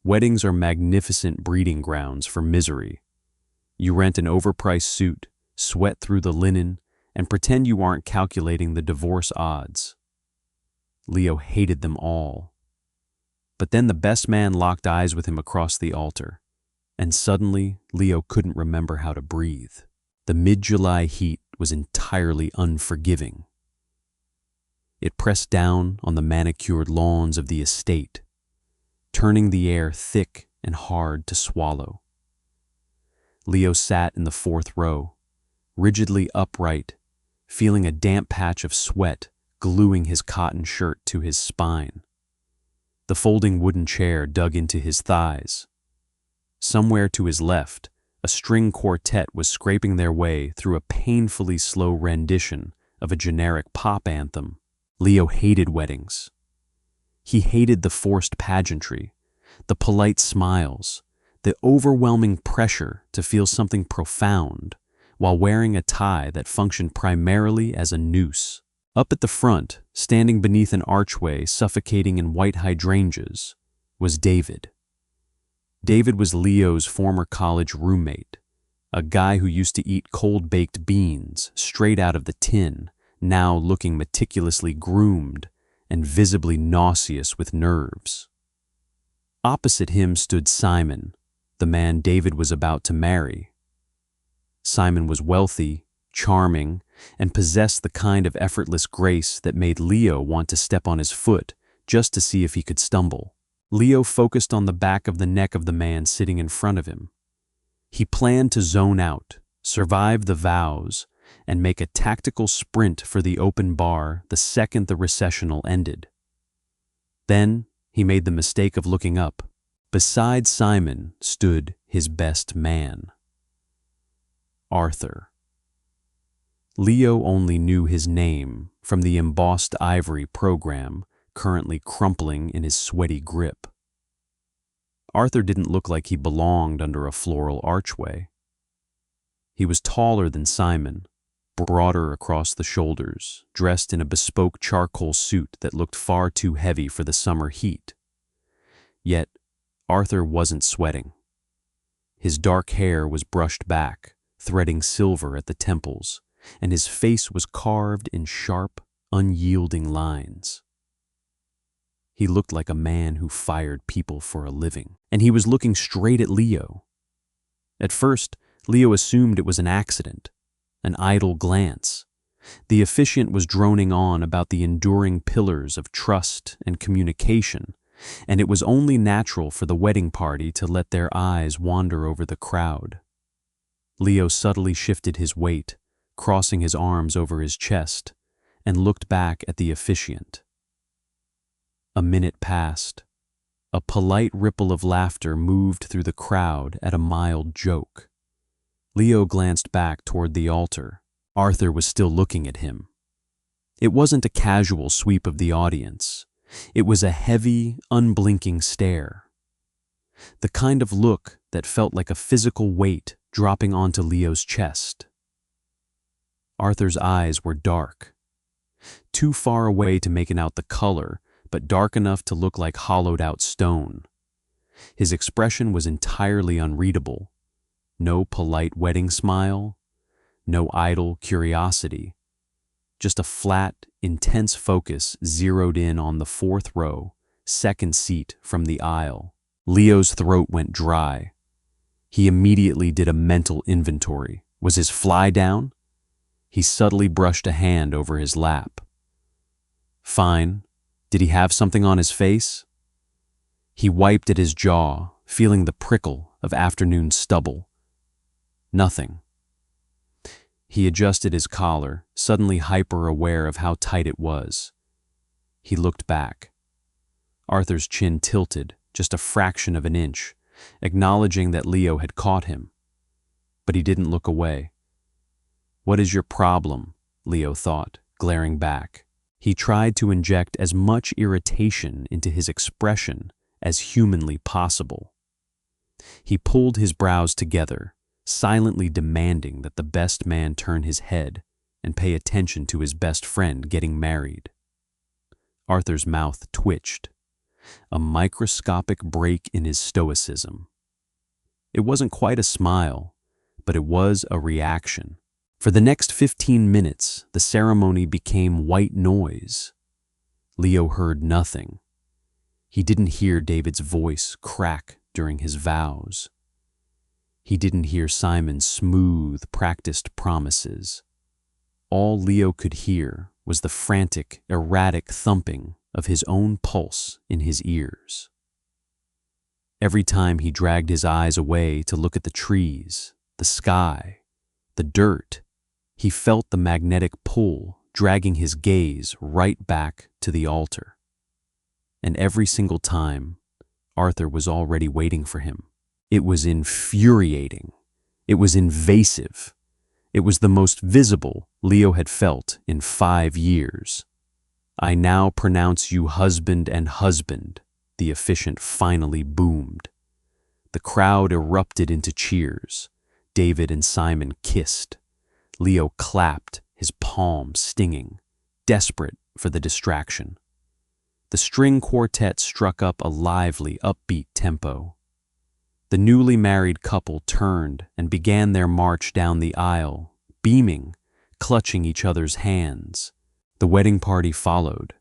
Weddings are magnificent breeding grounds for misery. You rent an overpriced suit, sweat through the linen, and pretend you aren't calculating the divorce odds. Leo hated them all. But then the best man locked eyes with him across the altar, and suddenly Leo couldn't remember how to breathe. The mid-July heat was entirely unforgiving. It pressed down on the manicured lawns of the estate, turning the air thick and hard to swallow. Leo sat in the fourth row, rigidly upright, feeling a damp patch of sweat gluing his cotton shirt to his spine. The folding wooden chair dug into his thighs. Somewhere to his left, a string quartet was scraping their way through a painfully slow rendition of a generic pop anthem. Leo hated weddings. He hated the forced pageantry, the polite smiles, the overwhelming pressure to feel something profound while wearing a tie that functioned primarily as a noose. Up at the front, standing beneath an archway suffocating in white hydrangeas, was David. David was Leo's former college roommate, a guy who used to eat cold-baked beans straight out of the tin, now looking meticulously groomed and visibly nauseous with nerves. Opposite him stood Simon, the man David was about to marry. Simon was wealthy, charming, and possessed the kind of effortless grace that made Leo want to step on his foot just to see if he could stumble. Leo focused on the back of the neck of the man sitting in front of him. He planned to zone out, survive the vows, and make a tactical sprint for the open bar the second the recessional ended. Then he made the mistake of looking up. Beside Simon stood his best man, Arthur. Leo only knew his name from the embossed ivory program currently crumpling in his sweaty grip. Arthur didn't look like he belonged under a floral archway. He was taller than Simon, broader across the shoulders, dressed in a bespoke charcoal suit that looked far too heavy for the summer heat. Yet, Arthur wasn't sweating. His dark hair was brushed back, threading silver at the temples, and his face was carved in sharp, unyielding lines. He looked like a man who fired people for a living, and he was looking straight at Leo. At first, Leo assumed it was an accident, an idle glance. The officiant was droning on about the enduring pillars of trust and communication, and it was only natural for the wedding party to let their eyes wander over the crowd. Leo subtly shifted his weight, crossing his arms over his chest, and looked back at the officiant. A minute passed. A polite ripple of laughter moved through the crowd at a mild joke. Leo glanced back toward the altar. Arthur was still looking at him. It wasn't a casual sweep of the audience. It was a heavy, unblinking stare. The kind of look that felt like a physical weight dropping onto Leo's chest. Arthur's eyes were dark, too far away to make out the color, but dark enough to look like hollowed-out stone. His expression was entirely unreadable. No polite wedding smile, no idle curiosity, just a flat, intense focus zeroed in on the fourth row, second seat from the aisle. Leo's throat went dry. He immediately did a mental inventory. Was his fly down? He subtly brushed a hand over his lap. Fine. Did he have something on his face? He wiped at his jaw, feeling the prickle of afternoon stubble. Nothing. He adjusted his collar, suddenly hyper-aware of how tight it was. He looked back. Arthur's chin tilted, just a fraction of an inch, acknowledging that Leo had caught him. But he didn't look away. What is your problem? Leo thought, glaring back. He tried to inject as much irritation into his expression as humanly possible. He pulled his brows together, silently demanding that the best man turn his head and pay attention to his best friend getting married. Arthur's mouth twitched. a microscopic break in his stoicism. It wasn't quite a smile, but it was a reaction. For the next 15 minutes, the ceremony became white noise. Leo heard nothing. He didn't hear David's voice crack during his vows. He didn't hear Simon's smooth, practiced promises. All Leo could hear was the frantic, erratic thumping of his own pulse in his ears. Every time he dragged his eyes away to look at the trees, the sky, the dirt, he felt the magnetic pull dragging his gaze right back to the altar. And every single time, Arthur was already waiting for him. It was infuriating. It was invasive. It was the most visible Leo had felt in 5 years. "I now pronounce you husband and husband," the officiant finally boomed. The crowd erupted into cheers. David and Simon kissed. Leo clapped, his palm stinging, desperate for the distraction. The string quartet struck up a lively, upbeat tempo. The newly married couple turned and began their march down the aisle, beaming, clutching each other's hands. The wedding party followed.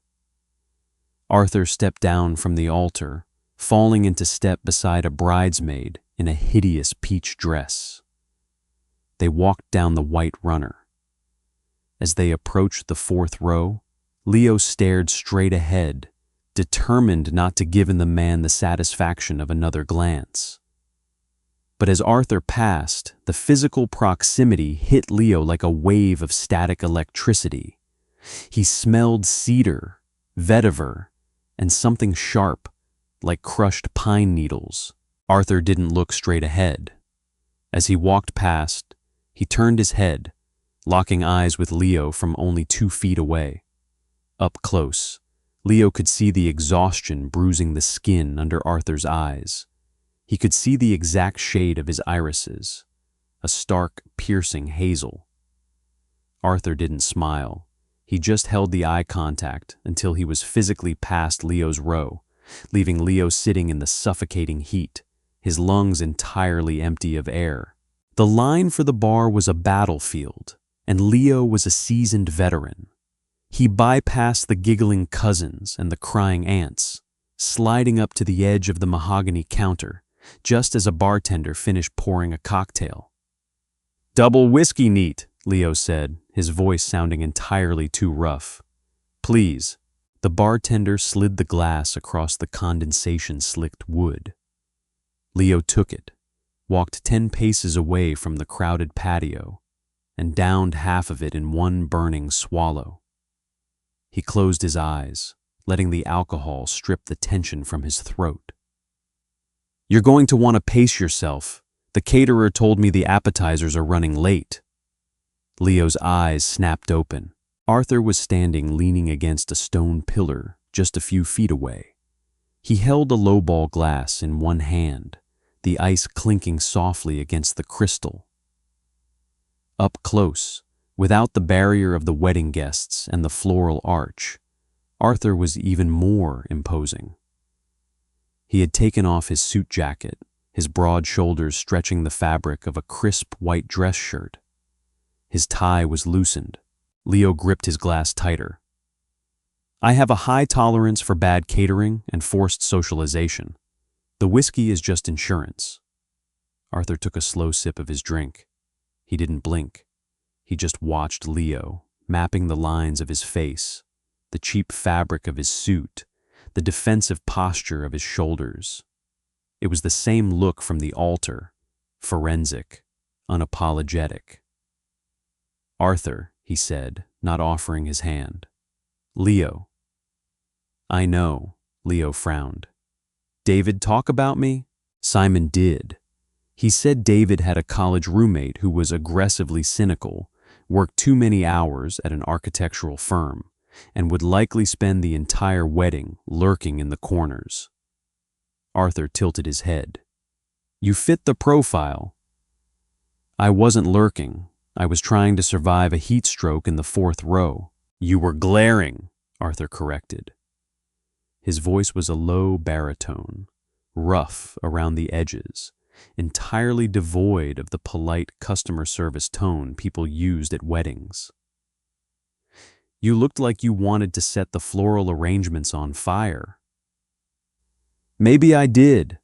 Arthur stepped down from the altar, falling into step beside a bridesmaid in a hideous peach dress. They walked down the white runner. As they approached the 4th row, Leo stared straight ahead, determined not to give the man the satisfaction of another glance. But as Arthur passed, the physical proximity hit Leo like a wave of static electricity. He smelled cedar, vetiver, and something sharp, like crushed pine needles. Arthur didn't look straight ahead. As he walked past, he turned his head, locking eyes with Leo from only 2 feet away. Up close, Leo could see the exhaustion bruising the skin under Arthur's eyes. He could see the exact shade of his irises, a stark, piercing hazel. Arthur didn't smile. He just held the eye contact until he was physically past Leo's row, leaving Leo sitting in the suffocating heat, his lungs entirely empty of air. The line for the bar was a battlefield, and Leo was a seasoned veteran. He bypassed the giggling cousins and the crying aunts, sliding up to the edge of the mahogany counter, just as a bartender finished pouring a cocktail. "Double whiskey neat," Leo said, his voice sounding entirely too rough. "Please." The bartender slid the glass across the condensation-slicked wood. Leo took it, walked 10 paces away from the crowded patio, and downed half of it in one burning swallow. He closed his eyes, letting the alcohol strip the tension from his throat. "You're going to want to pace yourself. The caterer told me the appetizers are running late." Leo's eyes snapped open. Arthur was standing leaning against a stone pillar just a few feet away. He held a lowball glass in one hand, the ice clinking softly against the crystal. Up close, without the barrier of the wedding guests and the floral arch, Arthur was even more imposing. He had taken off his suit jacket, his broad shoulders stretching the fabric of a crisp white dress shirt. His tie was loosened. Leo gripped his glass tighter. "I have a high tolerance for bad catering and forced socialization. The whiskey is just insurance." Arthur took a slow sip of his drink. He didn't blink. He just watched Leo, mapping the lines of his face, the cheap fabric of his suit, the defensive posture of his shoulders. It was the same look from the altar, forensic, unapologetic. "Arthur," he said, not offering his hand. "Leo." "I know," Leo frowned. "David talk about me?" Simon did. He said David had a college roommate who was aggressively cynical, worked too many hours at an architectural firm, and would likely spend the entire wedding lurking in the corners. Arthur tilted his head. "You fit the profile." "I wasn't lurking. I was trying to survive a heat stroke in the 4th row." "You were glaring," Arthur corrected. His voice was a low baritone, rough around the edges, entirely devoid of the polite customer service tone people used at weddings. "You looked like you wanted to set the floral arrangements on fire." "Maybe I did."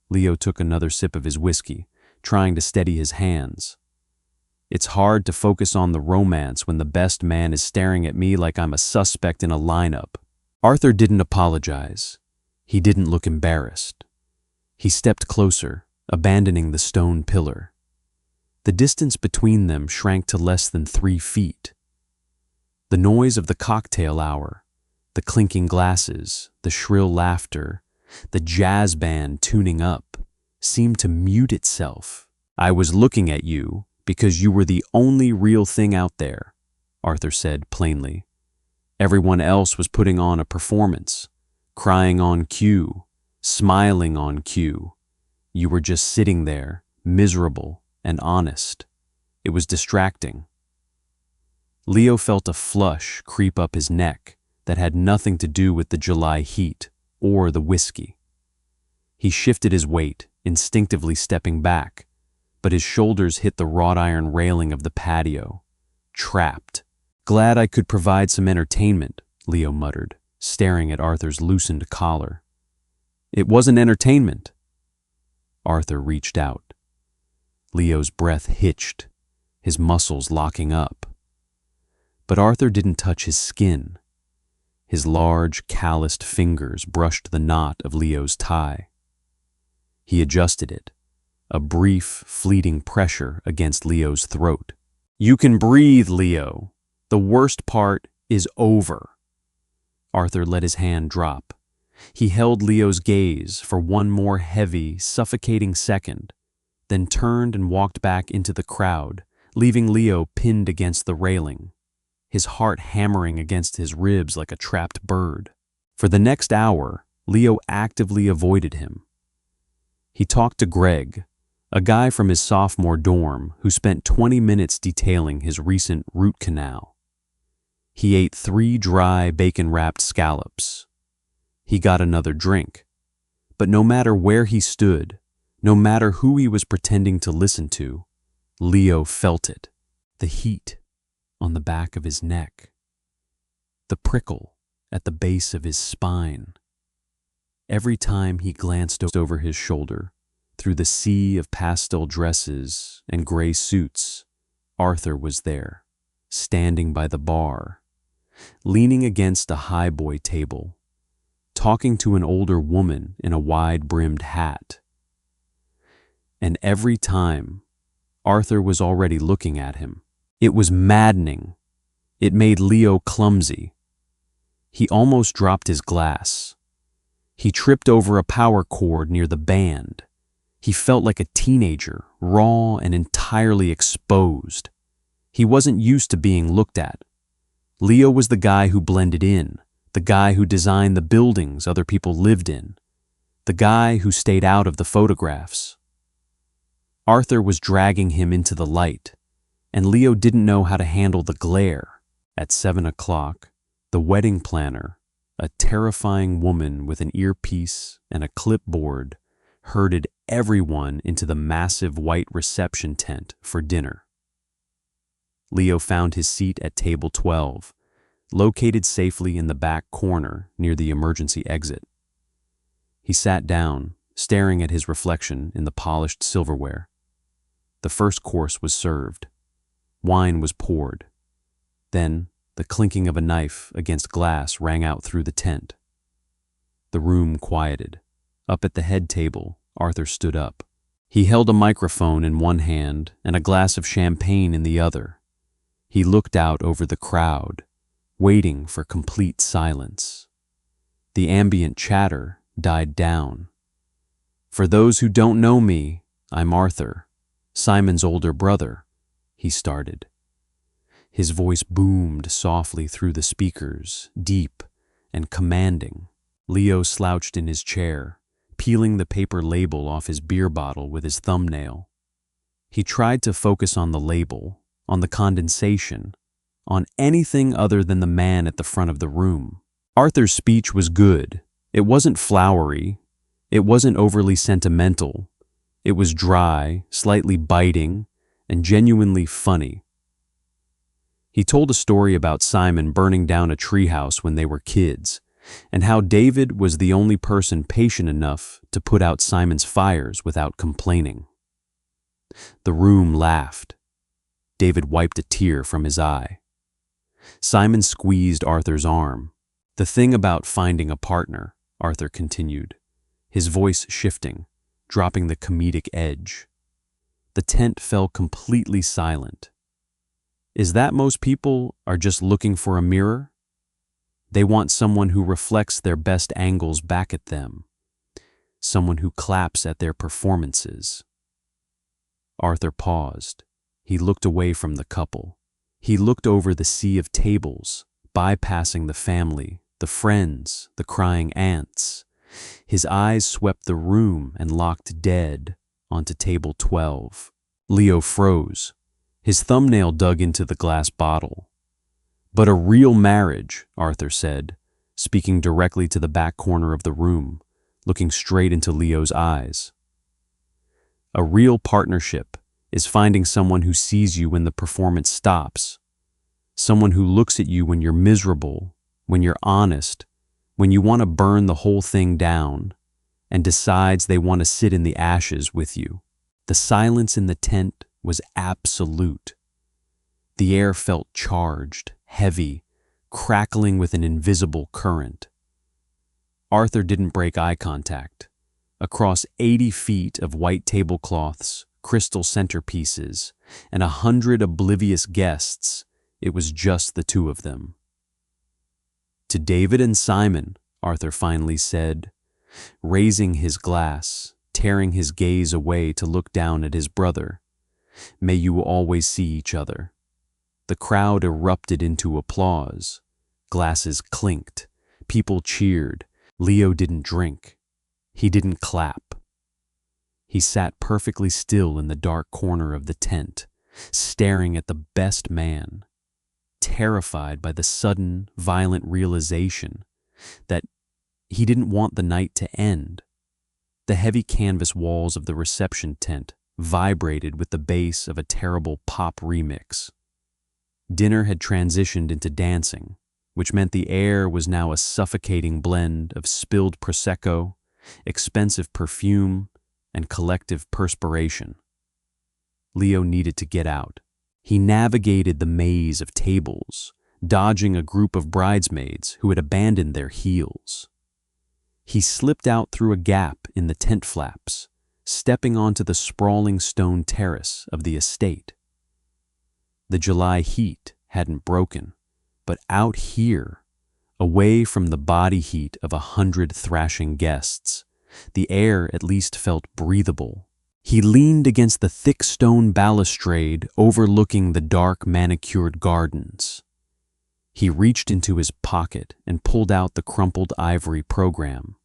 Leo took another sip of his whiskey, trying to steady his hands. "It's hard to focus on the romance when the best man is staring at me like I'm a suspect in a lineup." Arthur didn't apologize. He didn't look embarrassed. He stepped closer, abandoning the stone pillar. The distance between them shrank to less than 3 feet. The noise of the cocktail hour, the clinking glasses, the shrill laughter, the jazz band tuning up, seemed to mute itself. "I was looking at you because you were the only real thing out there," Arthur said plainly. "Everyone else was putting on a performance, crying on cue, smiling on cue. You were just sitting there, miserable and honest. It was distracting." Leo felt a flush creep up his neck that had nothing to do with the July heat or the whiskey. He shifted his weight, instinctively stepping back, but his shoulders hit the wrought iron railing of the patio. Trapped. "Glad I could provide some entertainment," Leo muttered, staring at Arthur's loosened collar. "It wasn't entertainment." Arthur reached out. Leo's breath hitched, his muscles locking up. But Arthur didn't touch his skin. His large, calloused fingers brushed the knot of Leo's tie. He adjusted it, a brief, fleeting pressure against Leo's throat. "You can breathe, Leo. The worst part is over." Arthur let his hand drop. He held Leo's gaze for one more heavy, suffocating second, then turned and walked back into the crowd, leaving Leo pinned against the railing, his heart hammering against his ribs like a trapped bird. For the next hour, Leo actively avoided him. He talked to Greg, a guy from his sophomore dorm who spent 20 minutes detailing his recent root canal. He ate 3 dry bacon-wrapped scallops. He got another drink. But no matter where he stood, no matter who he was pretending to listen to, Leo felt it. The heat on the back of his neck. The prickle at the base of his spine. Every time he glanced over his shoulder, through the sea of pastel dresses and gray suits, Arthur was there, standing by the bar, leaning against a highboy table, talking to an older woman in a wide-brimmed hat. And every time, Arthur was already looking at him. It was maddening. It made Leo clumsy. He almost dropped his glass. He tripped over a power cord near the band. He felt like a teenager, raw and entirely exposed. He wasn't used to being looked at. Leo was the guy who blended in, the guy who designed the buildings other people lived in, the guy who stayed out of the photographs. Arthur was dragging him into the light, and Leo didn't know how to handle the glare. At 7 o'clock, the wedding planner, a terrifying woman with an earpiece and a clipboard, herded everyone into the massive white reception tent for dinner. Leo found his seat at table 12, located safely in the back corner near the emergency exit. He sat down, staring at his reflection in the polished silverware. The first course was served. Wine was poured. Then, the clinking of a knife against glass rang out through the tent. The room quieted. Up at the head table, Arthur stood up. He held a microphone in one hand and a glass of champagne in the other. He looked out over the crowd, waiting for complete silence. The ambient chatter died down. "For those who don't know me, I'm Arthur, Simon's older brother," he started. His voice boomed softly through the speakers, deep and commanding. Leo slouched in his chair, peeling the paper label off his beer bottle with his thumbnail. He tried to focus on the label, on the condensation, on anything other than the man at the front of the room. Arthur's speech was good, It wasn't flowery, it wasn't overly sentimental, it was dry, slightly biting, and genuinely funny. He told a story about Simon burning down a treehouse when they were kids, and how David was the only person patient enough to put out Simon's fires without complaining. The room laughed. David wiped a tear from his eye. Simon squeezed Arthur's arm. "The thing about finding a partner," Arthur continued, his voice shifting, dropping the comedic edge. The tent fell completely silent. "Is that most people are just looking for a mirror? They want someone who reflects their best angles back at them, someone who claps at their performances." Arthur paused. He looked away from the couple. He looked over the sea of tables, bypassing the family, the friends, the crying aunts. His eyes swept the room and locked dead onto table 12. Leo froze. His thumbnail dug into the glass bottle. "But a real marriage," Arthur said, speaking directly to the back corner of the room, looking straight into Leo's eyes. "A real partnership is finding someone who sees you when the performance stops, someone who looks at you when you're miserable, when you're honest, when you want to burn the whole thing down, and decides they want to sit in the ashes with you." The silence in the tent was absolute. The air felt charged, heavy, crackling with an invisible current. Arthur didn't break eye contact. Across 80 feet of white tablecloths, crystal centerpieces, and 100 oblivious guests, it was just the two of them. "To David and Simon," Arthur finally said, raising his glass, tearing his gaze away to look down at his brother. "May you always see each other." The crowd erupted into applause. Glasses clinked. People cheered. Leo didn't drink. He didn't clap. He sat perfectly still in the dark corner of the tent, staring at the best man, terrified by the sudden, violent realization that he didn't want the night to end. The heavy canvas walls of the reception tent vibrated with the bass of a terrible pop remix. Dinner had transitioned into dancing, which meant the air was now a suffocating blend of spilled Prosecco, expensive perfume, and collective perspiration. Leo needed to get out. He navigated the maze of tables, dodging a group of bridesmaids who had abandoned their heels. He slipped out through a gap in the tent flaps, stepping onto the sprawling stone terrace of the estate. The July heat hadn't broken, but out here, away from the body heat of 100 thrashing guests, the air at least felt breathable. He leaned against the thick stone balustrade overlooking the dark manicured gardens. He reached into his pocket and pulled out the crumpled ivory program.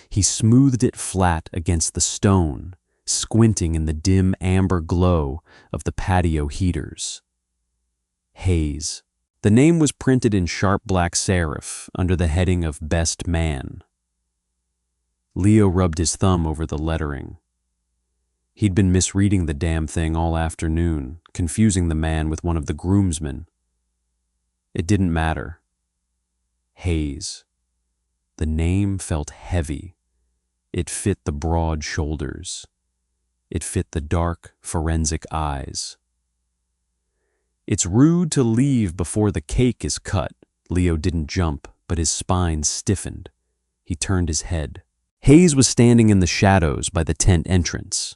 He smoothed it flat against the stone, squinting in the dim amber glow of the patio heaters. Hayes. The name was printed in sharp black serif under the heading of Best Man. Leo rubbed his thumb over the lettering. He'd been misreading the damn thing all afternoon, confusing the man with one of the groomsmen. It didn't matter. Hayes. The name felt heavy. It fit the broad shoulders. It fit the dark, forensic eyes. "It's rude to leave before the cake is cut." Leo didn't jump, but his spine stiffened. He turned his head. Hayes was standing in the shadows by the tent entrance.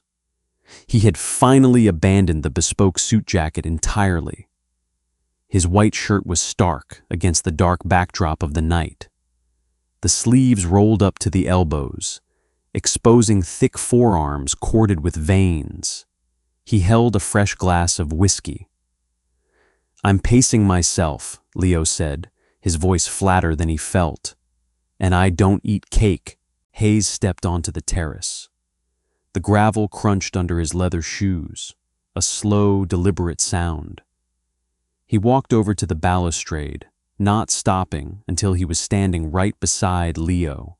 He had finally abandoned the bespoke suit jacket entirely. His white shirt was stark against the dark backdrop of the night. The sleeves rolled up to the elbows, exposing thick forearms corded with veins. He held a fresh glass of whiskey. "I'm pacing myself," Leo said, his voice flatter than he felt. "And I don't eat cake." Hayes stepped onto the terrace. The gravel crunched under his leather shoes, a slow, deliberate sound. He walked over to the balustrade, not stopping until he was standing right beside Leo.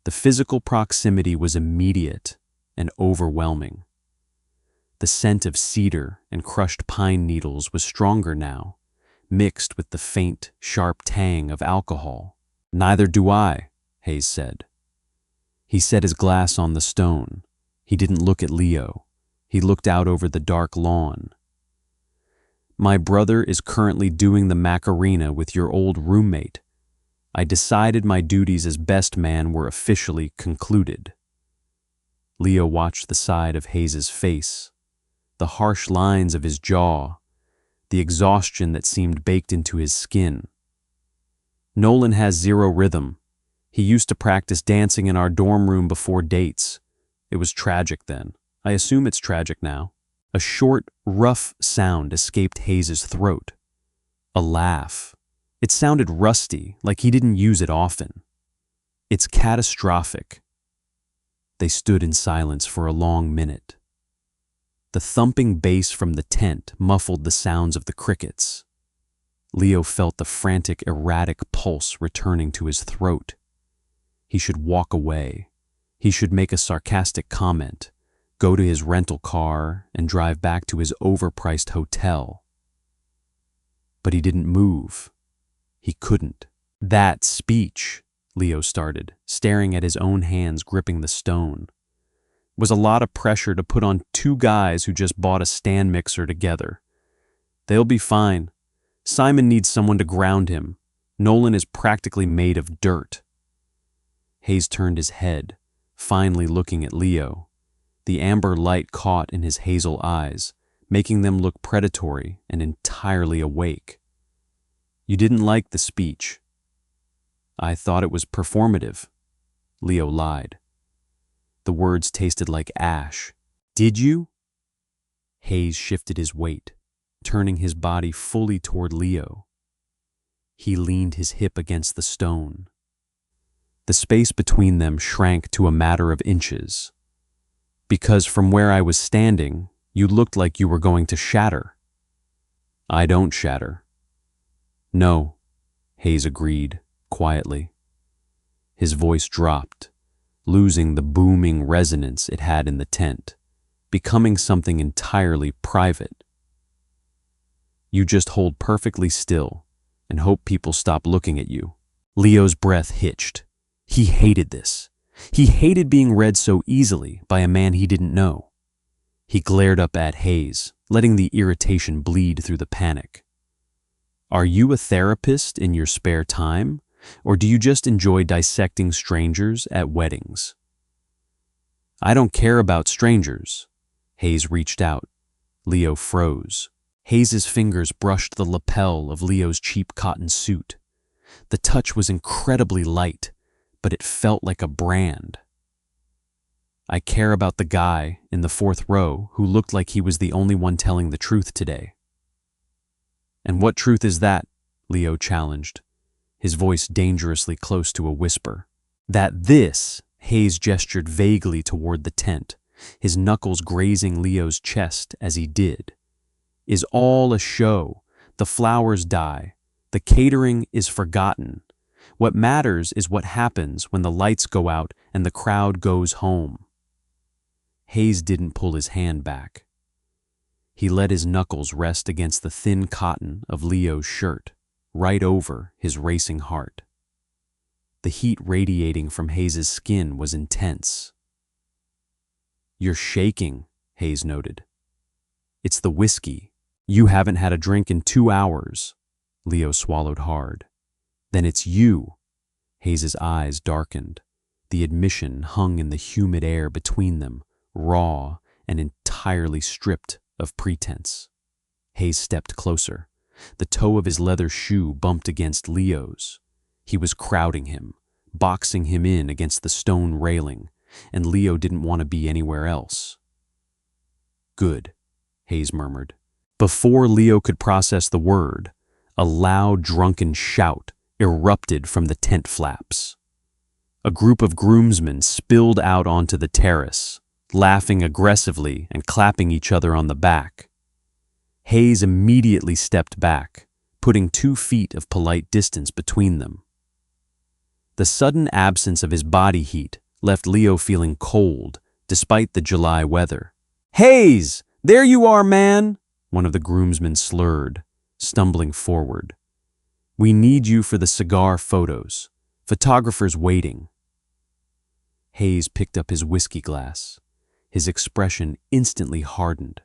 The physical proximity was immediate and overwhelming. The scent of cedar and crushed pine needles was stronger now, mixed with the faint, sharp tang of alcohol. "Neither do I," Hayes said. He set his glass on the stone. He didn't look at Leo. He looked out over the dark lawn. "My brother is currently doing the Macarena with your old roommate. I decided my duties as best man were officially concluded." Leo watched the side of Hayes's face, the harsh lines of his jaw, the exhaustion that seemed baked into his skin. "Nolan has zero rhythm. He used to practice dancing in our dorm room before dates. It was tragic then. I assume it's tragic now." A short, rough sound escaped Hayes's throat. A laugh. It sounded rusty, like he didn't use it often. "It's catastrophic." They stood in silence for a long minute. The thumping bass from the tent muffled the sounds of the crickets. Leo felt the frantic, erratic pulse returning to his throat. He should walk away. He should make a sarcastic comment, go to his rental car, and drive back to his overpriced hotel. But he didn't move. He couldn't. "That speech," Leo started, staring at his own hands gripping the stone, "was a lot of pressure to put on two guys who just bought a stand mixer together. They'll be fine. Simon needs someone to ground him. Nolan is practically made of dirt." Hayes turned his head, finally looking at Leo. The amber light caught in his hazel eyes, making them look predatory and entirely awake. "You didn't like the speech." "I thought it was performative." Leo lied. The words tasted like ash. "Did you?" Hayes shifted his weight, turning his body fully toward Leo. He leaned his hip against the stone. The space between them shrank to a matter of inches. "Because from where I was standing, you looked like you were going to shatter." "I don't shatter." "No," Hayes agreed, quietly. His voice dropped, losing the booming resonance it had in the tent, becoming something entirely private. "You just hold perfectly still and hope people stop looking at you." Leo's breath hitched. He hated this. He hated being read so easily by a man he didn't know. He glared up at Hayes, letting the irritation bleed through the panic. "Are you a therapist in your spare time, or do you just enjoy dissecting strangers at weddings?" "I don't care about strangers." Hayes reached out. Leo froze. Hayes's fingers brushed the lapel of Leo's cheap cotton suit. The touch was incredibly light, but it felt like a brand. "I care about the guy in the 4th row who looked like he was the only one telling the truth today." "And what truth is that?" Leo challenged, his voice dangerously close to a whisper. "That this," Hayes gestured vaguely toward the tent, his knuckles grazing Leo's chest as he did, "is all a show. The flowers die. The catering is forgotten. What matters is what happens when the lights go out and the crowd goes home." Hayes didn't pull his hand back. He let his knuckles rest against the thin cotton of Leo's shirt, right over his racing heart. The heat radiating from Hayes's skin was intense. "You're shaking," Hayes noted. "It's the whiskey. You haven't had a drink in 2 hours." Leo swallowed hard. "Then it's you." Hayes's eyes darkened. The admission hung in the humid air between them, raw and entirely stripped of pretense. Hayes stepped closer. The toe of his leather shoe bumped against Leo's. He was crowding him, boxing him in against the stone railing, and Leo didn't want to be anywhere else. "Good," Hayes murmured. Before Leo could process the word, a loud, drunken shout erupted from the tent flaps. A group of groomsmen spilled out onto the terrace, laughing aggressively and clapping each other on the back. Hayes immediately stepped back, putting 2 feet of polite distance between them. The sudden absence of his body heat left Leo feeling cold, despite the July weather. "Hayes! There you are, man!" one of the groomsmen slurred, stumbling forward. "We need you for the cigar photos. Photographer's waiting." Hayes picked up his whiskey glass. His expression instantly hardened,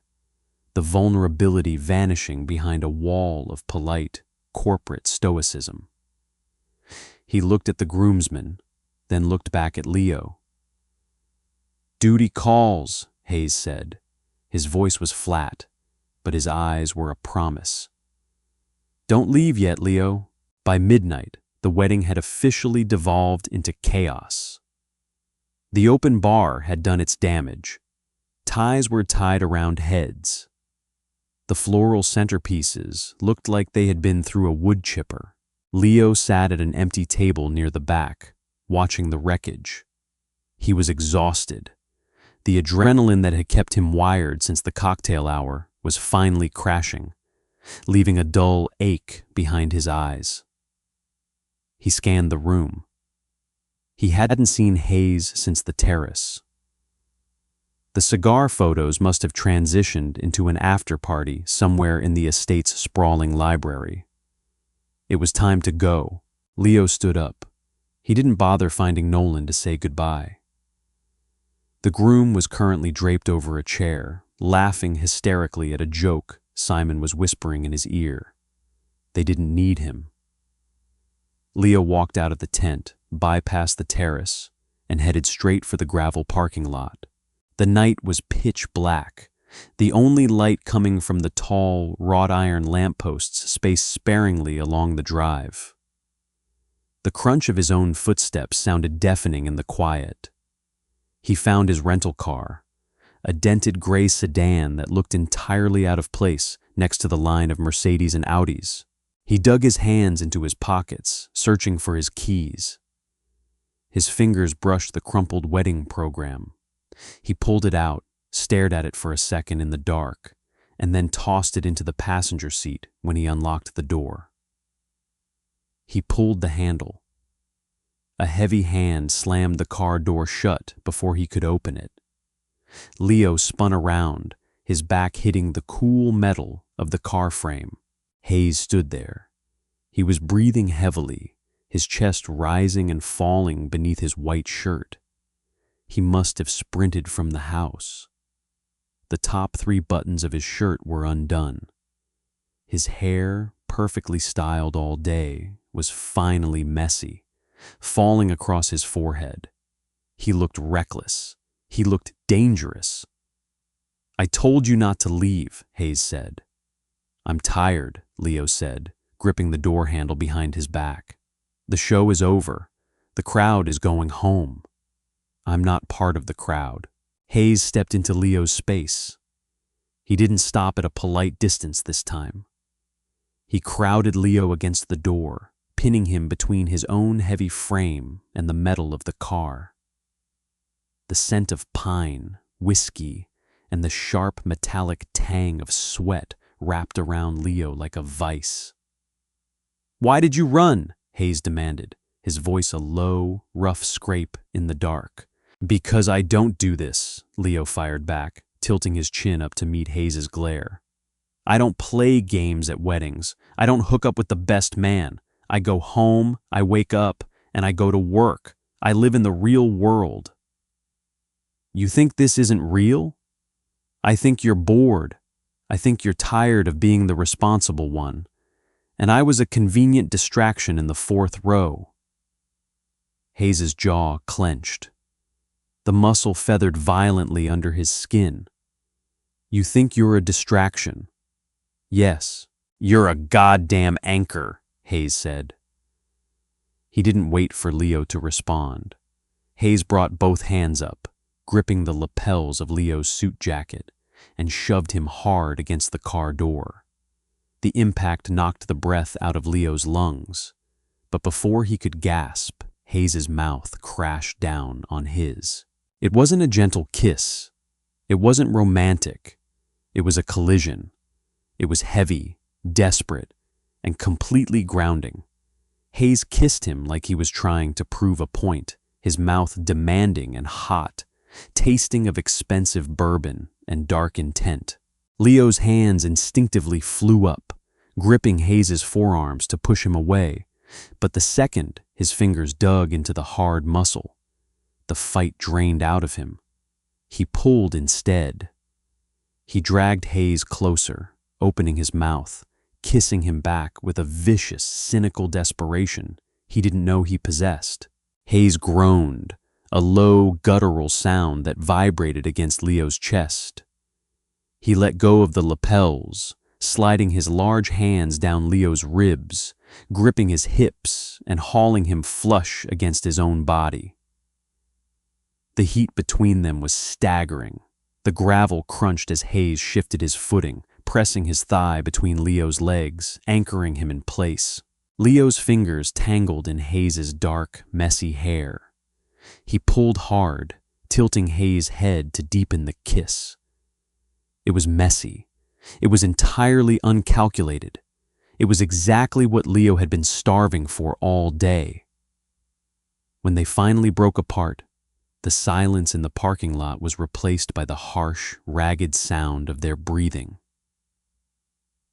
the vulnerability vanishing behind a wall of polite, corporate stoicism. He looked at the groomsmen, then looked back at Leo. "Duty calls," Hayes said. His voice was flat, but his eyes were a promise. "Don't leave yet, Leo." By midnight, the wedding had officially devolved into chaos. The open bar had done its damage. Ties were tied around heads. The floral centerpieces looked like they had been through a wood chipper. Leo sat at an empty table near the back, watching the wreckage. He was exhausted. The adrenaline that had kept him wired since the cocktail hour was finally crashing, leaving a dull ache behind his eyes. He scanned the room. He hadn't seen Hayes since the terrace. The cigar photos must have transitioned into an after-party somewhere in the estate's sprawling library. It was time to go. Leo stood up. He didn't bother finding Nolan to say goodbye. The groom was currently draped over a chair, laughing hysterically at a joke Simon was whispering in his ear. They didn't need him. Leo walked out of the tent, bypassed the terrace, and headed straight for the gravel parking lot. The night was pitch black, the only light coming from the tall, wrought iron lampposts spaced sparingly along the drive. The crunch of his own footsteps sounded deafening in the quiet. He found his rental car, a dented gray sedan that looked entirely out of place next to the line of Mercedes and Audis. He dug his hands into his pockets, searching for his keys. His fingers brushed the crumpled wedding program. He pulled it out, stared at it for a second in the dark, and then tossed it into the passenger seat when he unlocked the door. He pulled the handle. A heavy hand slammed the car door shut before he could open it. Leo spun around, his back hitting the cool metal of the car frame. Hayes stood there. He was breathing heavily, his chest rising and falling beneath his white shirt. He must have sprinted from the house. The top 3 buttons of his shirt were undone. His hair, perfectly styled all day, was finally messy, falling across his forehead. He looked reckless. He looked dangerous. "I told you not to leave," Hayes said. "I'm tired," Leo said, gripping the door handle behind his back. "The show is over. The crowd is going home." "I'm not part of the crowd." Hayes stepped into Leo's space. He didn't stop at a polite distance this time. He crowded Leo against the door, pinning him between his own heavy frame and the metal of the car. The scent of pine, whiskey, and the sharp metallic tang of sweat wrapped around Leo like a vice. "Why did you run?" Hayes demanded, his voice a low, rough scrape in the dark. "Because I don't do this," Leo fired back, tilting his chin up to meet Hayes's glare. "I don't play games at weddings. I don't hook up with the best man. I go home, I wake up, and I go to work. I live in the real world." "You think this isn't real? I think you're bored. I think you're tired of being the responsible one. And I was a convenient distraction in the 4th row." Hayes's jaw clenched. The muscle feathered violently under his skin. "You think you're a distraction?" "Yes, you're a goddamn anchor," Hayes said. He didn't wait for Leo to respond. Hayes brought both hands up, gripping the lapels of Leo's suit jacket, and shoved him hard against the car door. The impact knocked the breath out of Leo's lungs, but before he could gasp, Hayes's mouth crashed down on his. It wasn't a gentle kiss. It wasn't romantic. It was a collision. It was heavy, desperate, and completely grounding. Hayes kissed him like he was trying to prove a point, his mouth demanding and hot, tasting of expensive bourbon and dark intent. Leo's hands instinctively flew up, gripping Hayes's forearms to push him away, but the second his fingers dug into the hard muscle, the fight drained out of him. He pulled instead. He dragged Hayes closer, opening his mouth, kissing him back with a vicious, cynical desperation he didn't know he possessed. Hayes groaned, a low, guttural sound that vibrated against Leo's chest. He let go of the lapels, sliding his large hands down Leo's ribs, gripping his hips and hauling him flush against his own body. The heat between them was staggering. The gravel crunched as Hayes shifted his footing, pressing his thigh between Leo's legs, anchoring him in place. Leo's fingers tangled in Hayes's dark, messy hair. He pulled hard, tilting Hayes' head to deepen the kiss. It was messy. It was entirely uncalculated. It was exactly what Leo had been starving for all day. When they finally broke apart, the silence in the parking lot was replaced by the harsh, ragged sound of their breathing.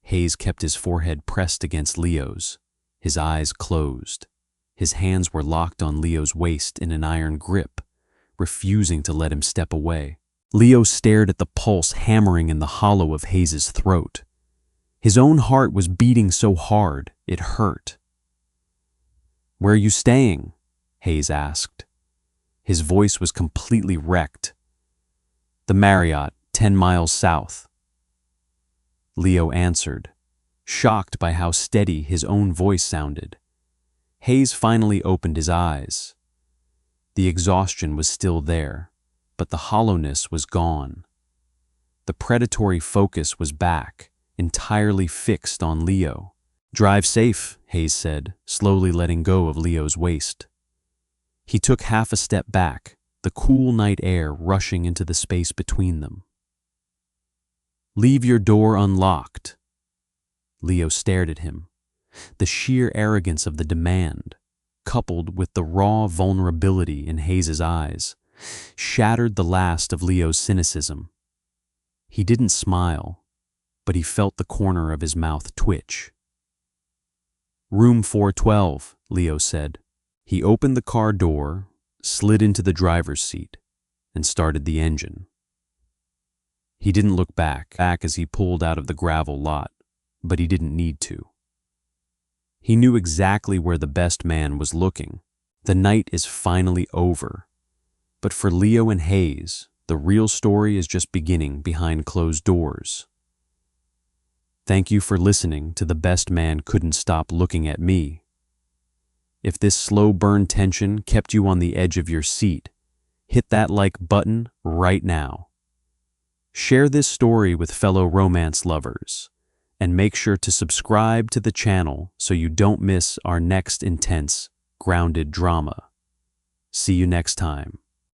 Hayes kept his forehead pressed against Leo's, his eyes closed. His hands were locked on Leo's waist in an iron grip, refusing to let him step away. Leo stared at the pulse hammering in the hollow of Hayes's throat. His own heart was beating so hard, it hurt. "Where are you staying?" Hayes asked. His voice was completely wrecked. "The Marriott, 10 miles south." Leo answered, shocked by how steady his own voice sounded. Hayes finally opened his eyes. The exhaustion was still there, but the hollowness was gone. The predatory focus was back, entirely fixed on Leo. "Drive safe," Hayes said, slowly letting go of Leo's waist. He took half a step back, the cool night air rushing into the space between them. "Leave your door unlocked." Leo stared at him. The sheer arrogance of the demand, coupled with the raw vulnerability in Hayes's eyes, shattered the last of Leo's cynicism. He didn't smile, but he felt the corner of his mouth twitch. "Room 412, Leo said. He opened the car door, slid into the driver's seat, and started the engine. He didn't look back as he pulled out of the gravel lot, but he didn't need to. He knew exactly where the best man was looking. The night is finally over. But for Leo and Hayes, the real story is just beginning behind closed doors. Thank you for listening to The Best Man Couldn't Stop Looking at Me. If this slow burn tension kept you on the edge of your seat, hit that like button right now. Share this story with fellow romance lovers, and make sure to subscribe to the channel so you don't miss our next intense, grounded drama. See you next time.